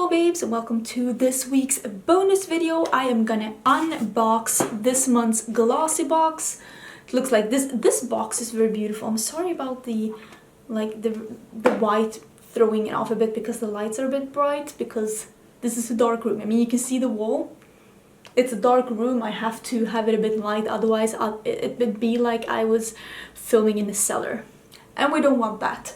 Hello babes and welcome to this week's bonus video. I am gonna unbox this month's Glossy box. It looks like this box is very beautiful. I'm sorry about the white throwing it off a bit because the lights are a bit bright because this is a dark room. I mean, you can see the wall. It's a dark room. I have to have it a bit light, otherwise it would be like I was filming in the cellar. And we don't want that.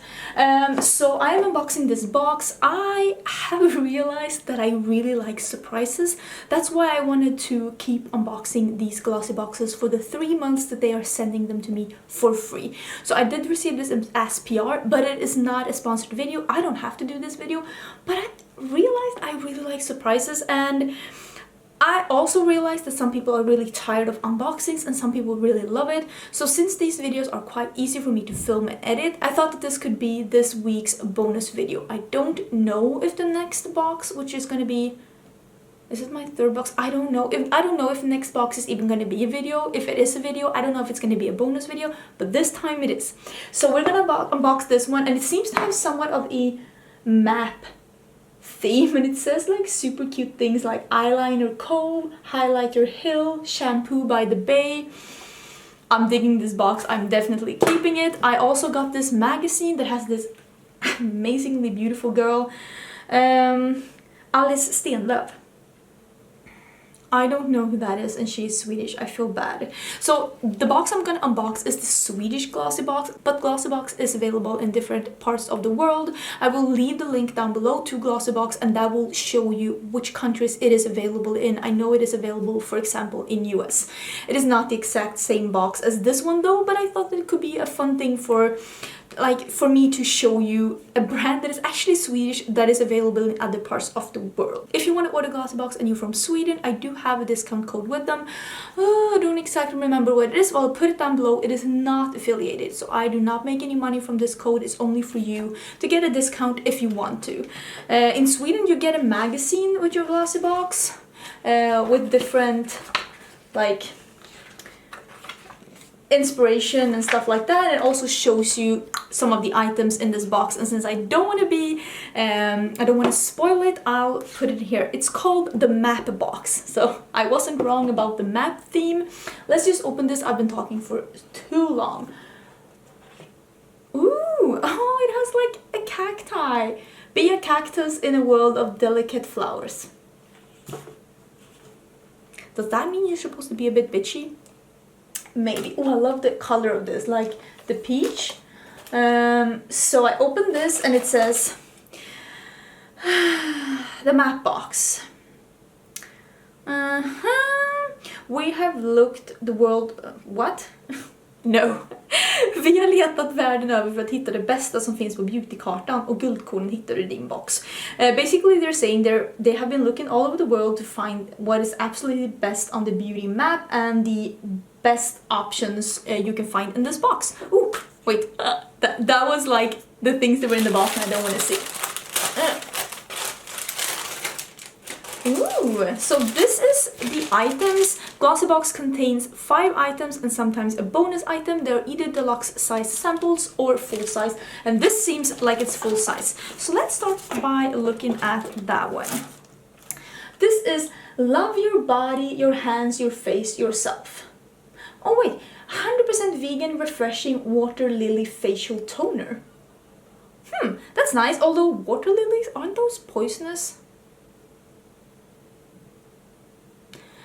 So I am unboxing this box. I have realized that I really like surprises. That's why I wanted to keep unboxing these Glossy boxes for the 3 months that they are sending them to me for free. So I did receive this as PR, but it is not a sponsored video. I don't have to do this video, but I realized I really like surprises, and I also realized that some people are really tired of unboxings and some people really love it. So since these videos are quite easy for me to film and edit, I thought that this could be this week's bonus video. I don't know if the next box, which is going to be... Is it my third box? I don't know if the next box is even going to be a video. If it is a video, I don't know if it's going to be a bonus video, but this time it is. So we're going to unbox this one, and it seems to have somewhat of a map theme, and it says like super cute things like eyeliner cove, highlighter hill, shampoo by the bay. I'm digging this box. I'm definitely keeping it. I also got this magazine that has this amazingly beautiful girl, Alice Stenlöf. I don't know who that is, and she's Swedish. I feel bad. So the box I'm gonna unbox is the Swedish Glossy box, but Glossy box is available in different parts of the world. I will leave the link down below to Glossy box, and that will show you which countries it is available in. I know it is available, for example, in US. It is not the exact same box as this one though, but I thought that it could be a fun thing for me to show you a brand that is actually Swedish that is available in other parts of the world. If you want to order Glossy box and you're from Sweden, I do have a discount code with them. I don't exactly remember what it is. Well, I'll put it down below. It is not affiliated, so I do not make any money from this code. It's only for you to get a discount if you want to. In Sweden, you get a magazine with your Glossy box with different inspiration and stuff like that. It also shows you some of the items in this box, and since I don't want to spoil it, I'll put it here. It's called the map box, so I wasn't wrong about the map theme. Let's just open this. I've been talking for too long. Ooh, oh, it has like a cacti. Be a cactus in a world of delicate flowers. Does that mean you're supposed to be a bit bitchy? Maybe. Oh, I love the color of this, like the peach. So I opened this and it says the map box. We have looked the world... what? No. Vi har letat världen över för att hitta det bästa som finns på beautykartan, och guldkornen hittar du i din box. Basically they're saying they have been looking all over the world to find what is absolutely best on the beauty map and the best options you can find in this box. Ooh, wait, that was like the things that were in the box and I don't want to see. Ooh, so this is the items. Glossy box contains 5 items and sometimes a bonus item. They're either deluxe size samples or full size, and this seems like it's full size. So let's start by looking at that one. This is Love Your Body, Your Hands, Your Face, Yourself. Oh wait, 100% vegan refreshing water lily facial toner. That's nice, although water lilies, aren't those poisonous?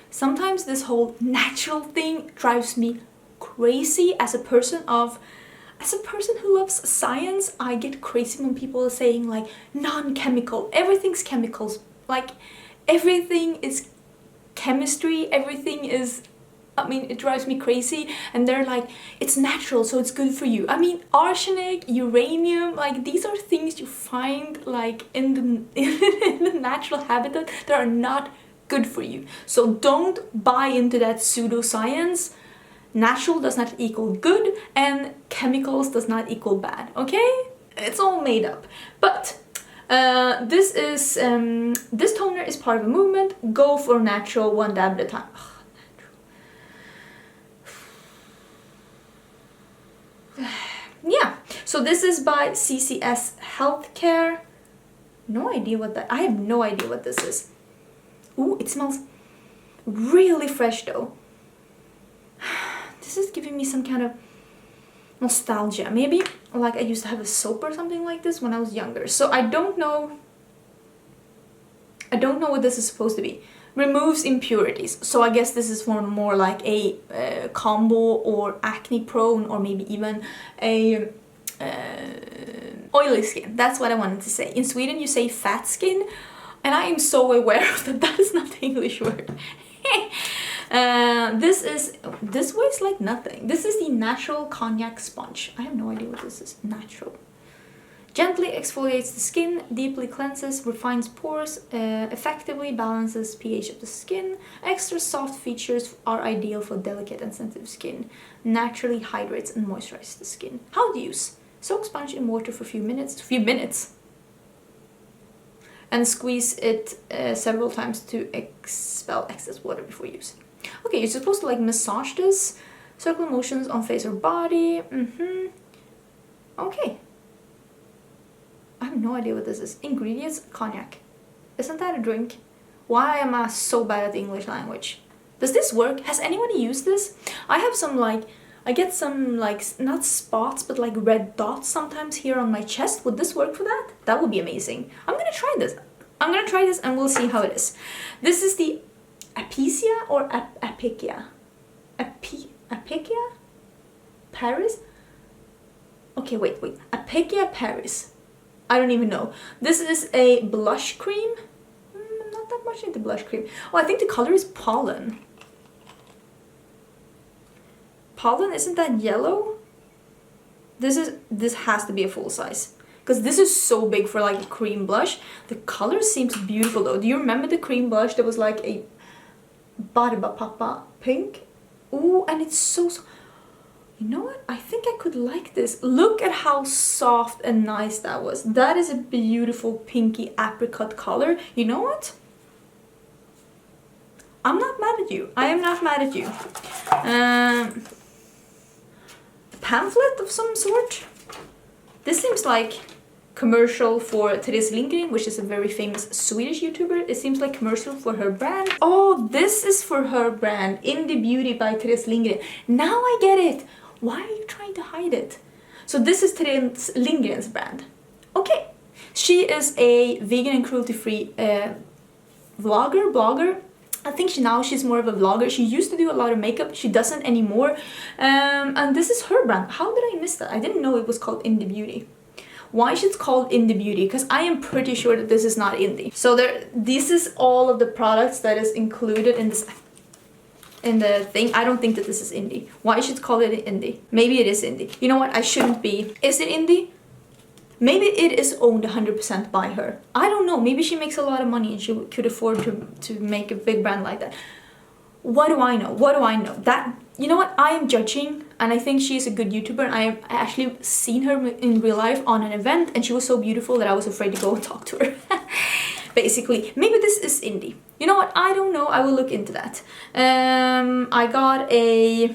Sometimes this whole natural thing drives me crazy as a person who loves science. I get crazy when people are saying like non-chemical, everything's chemicals, like everything is chemistry, everything is... I mean, it drives me crazy, and they're like, it's natural, so it's good for you. I mean, arsenic, uranium, like these are things you find like in the natural habitat that are not good for you. So don't buy into that pseudoscience. Natural does not equal good, and chemicals does not equal bad, okay? It's all made up. But this toner is part of a movement. Go for natural, one dab at a time. Yeah, so this is by CCS Healthcare. No idea what that... I have no idea what this is. Ooh, it smells really fresh though. This is giving me some kind of nostalgia. Maybe like I used to have a soap or something like this when I was younger. So I don't know what this is supposed to be. Removes impurities. So I guess this is for more like a combo or acne prone, or maybe even a oily skin. That's what I wanted to say. In Sweden you say fat skin, and I am so aware of that. That is not the English word. This weighs like nothing. This is the natural cognac sponge. I have no idea what this is. Natural. Gently exfoliates the skin, deeply cleanses, refines pores, effectively balances pH of the skin. Extra soft features are ideal for delicate and sensitive skin. Naturally hydrates and moisturizes the skin. How to use? Soak sponge in water for a few minutes. And squeeze it several times to expel excess water before using. Okay, you're supposed to like massage this. Circular motions on face or body. Okay. I have no idea what this is. Ingredients, cognac. Isn't that a drink? Why am I so bad at the English language? Does this work? Has anyone used this? I have some like, I get some like, not spots, but like red dots sometimes here on my chest. Would this work for that? That would be amazing. I'm gonna try this. I'm gonna try this and we'll see how it is. This is the Apicia or Apicia? Apicia? Paris? Okay, wait. Apicia Paris. I don't even know. This is a blush cream. I'm not that much into blush cream. Oh, I think the color is pollen. Pollen, isn't that yellow? This has to be a full size. Because this is so big for like a cream blush. The color seems beautiful though. Do you remember the cream blush that was like a Barba Papa pink? Ooh, and it's so... You know what? I think I could like this. Look at how soft and nice that was. That is a beautiful pinky apricot color. You know what? I'm not mad at you. I am not mad at you. Pamphlet of some sort. This seems like commercial for Therese Lindgren, which is a very famous Swedish YouTuber. It seems like commercial for her brand. Oh, this is for her brand, Indie Beauty by Therese Lindgren. Now I get it. Why are you trying to hide it? So this is Therese Lindgren's brand. Okay. She is a vegan and cruelty-free blogger. I think she's more of a vlogger. She used to do a lot of makeup. She doesn't anymore. And this is her brand. How did I miss that? I didn't know it was called Indie Beauty. Why is it called Indie Beauty? Because I am pretty sure that this is not indie. So this is all of the products that is included in this... in the thing. I don't think that this is indie. Why should call it indie? Maybe it is indie. You know what? I shouldn't be. Is it indie? Maybe it is owned 100% by her. I don't know. Maybe she makes a lot of money and she could afford to make a big brand like that. What do I know? What do I know? That, you know what? I am judging, and I think she's a good YouTuber. And I actually seen her in real life on an event, and she was so beautiful that I was afraid to go and talk to her. Basically, maybe this is indie. You know what? I don't know. I will look into that. I got a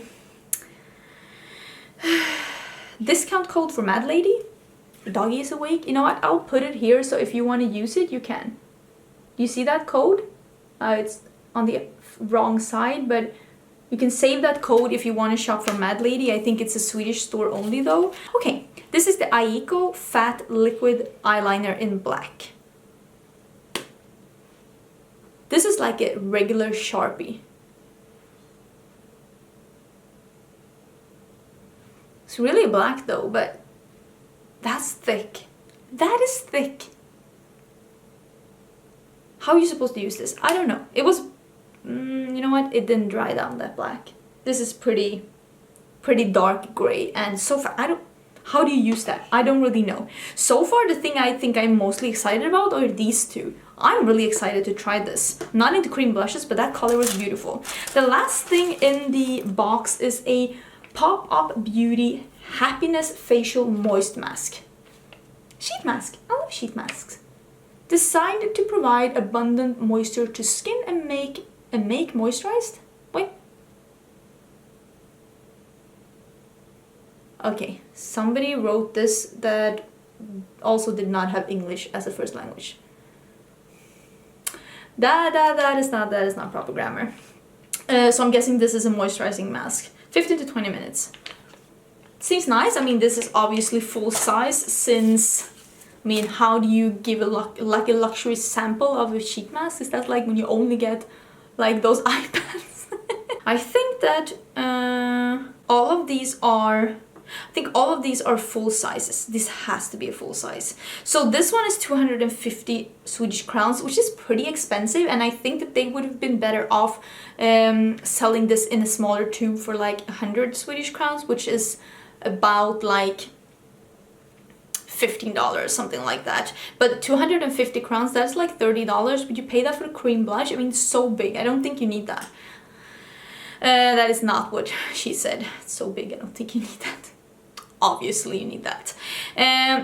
discount code for Mad Lady. The doggy is awake. You know what? I'll put it here, so if you want to use it, you can. You see that code? It's on the wrong side, but you can save that code if you want to shop from Mad Lady. I think it's a Swedish store only though. Okay, this is the Aiko Fat Liquid Eyeliner in black. This is like a regular Sharpie. It's really black though, but that's thick. That is thick. How are you supposed to use this? I don't know. It was, you know what? It didn't dry down that black. This is pretty dark gray, and so far, how do you use that? I don't really know. So far, the thing I think I'm mostly excited about are these two. I'm really excited to try this. I'm not into cream blushes, but that color was beautiful. The last thing in the box is a Pop-Up Beauty Happiness Facial Moist Mask. Sheet mask. I love sheet masks. Designed to provide abundant moisture to skin and make moisturized. Wait. Okay, somebody wrote this that also did not have English as a first language. That is not proper grammar. So I'm guessing this is a moisturizing mask. 15 to 20 minutes. Seems nice. I mean, this is obviously full size since, I mean, how do you give a like a luxury sample of a sheet mask? Is that like when you only get like those iPads? I think that all of these are full sizes. This has to be a full size. So this one is 250 Swedish crowns, which is pretty expensive, and I think that they would have been better off selling this in a smaller tube for like 100 Swedish crowns, which is about like $15, something like that. But 250 crowns, that's like $30. Would you pay that for a cream blush? I mean, it's so big. I don't think you need that. That is not what she said. It's so big, I don't think you need that. Obviously you need that.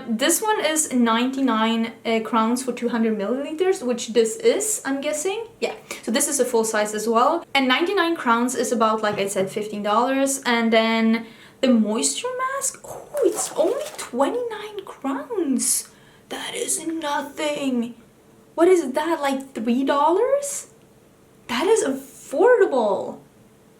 This one is 99 crowns for 200 milliliters, which this is, I'm guessing. Yeah, so this is a full size as well. And 99 crowns is about, like I said, $15. And then the moisture mask, oh, it's only 29 crowns. That is nothing. What is that, like $3? That is affordable.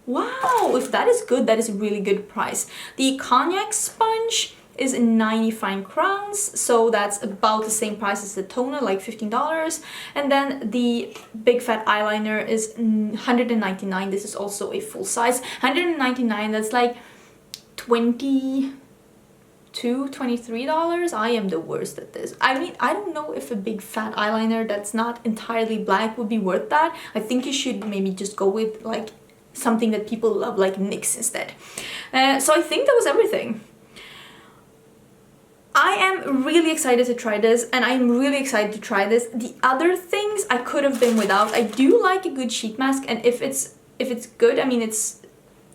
Wow, if that is good, that is a really good price. The cognac sponge is 95 crowns, so that's about the same price as the toner, like $15. And then the big fat eyeliner is 199. This is also a full size. 199, that's like $23. I am the worst at this. I mean, I don't know if a big fat eyeliner that's not entirely black would be worth that. I think you should maybe just go with like something that people love, like NYX instead. So I think that was everything. I am really excited to try this, and I'm really excited to try this. The other things I could have been without. I do like a good sheet mask, and if it's good, I mean, it's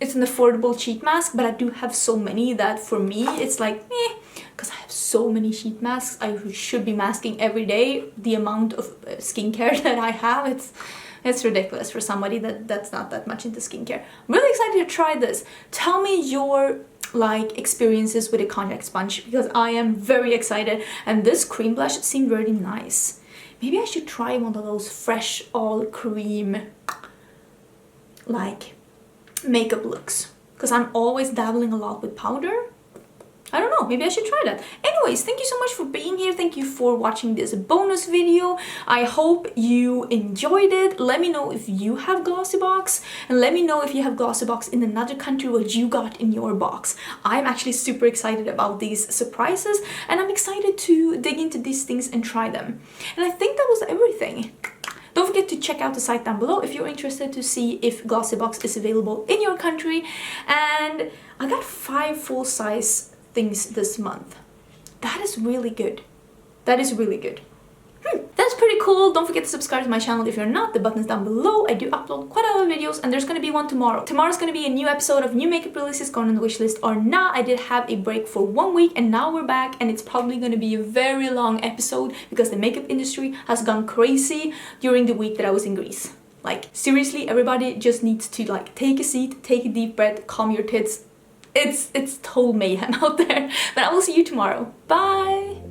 an affordable sheet mask, but I do have so many that for me it's like because I have so many sheet masks. I should be masking every day. The amount of skincare that I have, it's ridiculous for somebody that's not that much into skincare. I'm really excited to try this. Tell me your like experiences with a cognac sponge, because I am very excited. And this cream blush seemed really nice. Maybe I should try one of those fresh all cream like makeup looks, because I'm always dabbling a lot with powder. I don't know, maybe I should try that. Anyways, thank you so much for being here. Thank you for watching this bonus video. I hope you enjoyed it. Let me know if you have GlossyBox, and let me know if you have GlossyBox in another country, what you got in your box. I'm actually super excited about these surprises, and I'm excited to dig into these things and try them. And I think that was everything. Don't forget to check out the site down below if you're interested to see if GlossyBox is available in your country. And I got 5 full-size things this month. That is really good. That is really good. That's pretty cool. Don't forget to subscribe to my channel if you're not. The button is down below. I do upload quite a lot of videos, and there's going to be one tomorrow. Tomorrow's going to be a new episode of new makeup releases going on the wishlist or not. I did have a break for 1 week, and now we're back, and it's probably going to be a very long episode because the makeup industry has gone crazy during the week that I was in Greece. Like, seriously, everybody just needs to like take a seat, take a deep breath, calm your tits. It's total mayhem out there. But I will see you tomorrow. Bye!